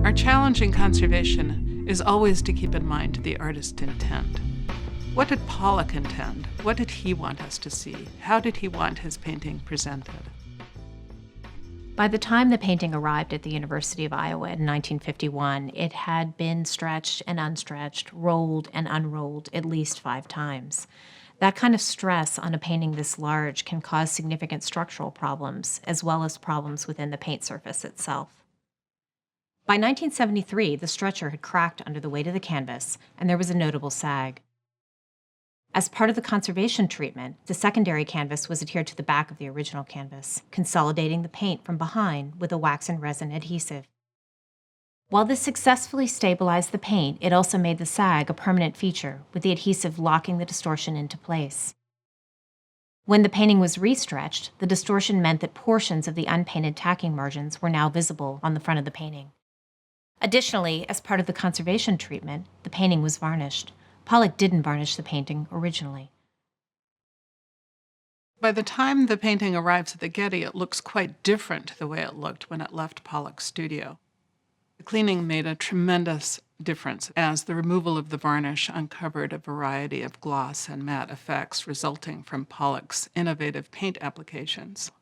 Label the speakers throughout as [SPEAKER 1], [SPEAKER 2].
[SPEAKER 1] Our challenge in conservation is always to keep in mind the artist's intent. What did Pollock intend? What did he want us to see? How did he want his painting presented?
[SPEAKER 2] By the time the painting arrived at the University of Iowa in 1951, it had been stretched and unstretched, rolled and unrolled at least 5 times. That kind of stress on a painting this large can cause significant structural problems, as well as problems within the paint surface itself. By 1973, the stretcher had cracked under the weight of the canvas, and there was a notable sag. As part of the conservation treatment, the secondary canvas was adhered to the back of the original canvas, consolidating the paint from behind with a wax and resin adhesive. While this successfully stabilized the paint, it also made the sag a permanent feature, with the adhesive locking the distortion into place. When the painting was restretched, the distortion meant that portions of the unpainted tacking margins were now visible on the front of the painting. Additionally, as part of the conservation treatment, the painting was varnished. Pollock didn't varnish the painting originally.
[SPEAKER 1] By the time the painting arrives at the Getty, it looks quite different the way it looked when it left Pollock's studio. The cleaning made a tremendous difference, as the removal of the varnish uncovered a variety of gloss and matte effects resulting from Pollock's innovative paint applications.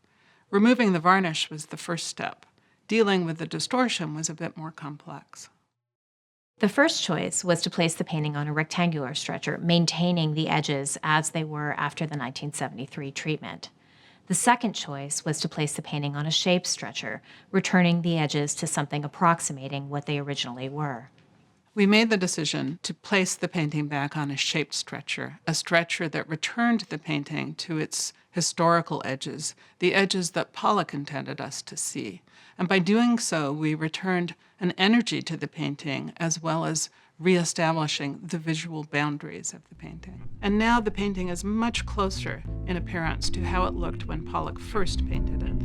[SPEAKER 1] Removing the varnish was the first step. Dealing with the distortion was a bit more complex.
[SPEAKER 2] The first choice was to place the painting on a rectangular stretcher, maintaining the edges as they were after the 1973 treatment. The second choice was to place the painting on a shaped stretcher, returning the edges to something approximating what they originally were.
[SPEAKER 1] We made the decision to place the painting back on a shaped stretcher, a stretcher that returned the painting to its historical edges, the edges that Pollock intended us to see. And by doing so, we returned an energy to the painting, as well as reestablishing the visual boundaries of the painting. And now the painting is much closer in appearance to how it looked when Pollock first painted it.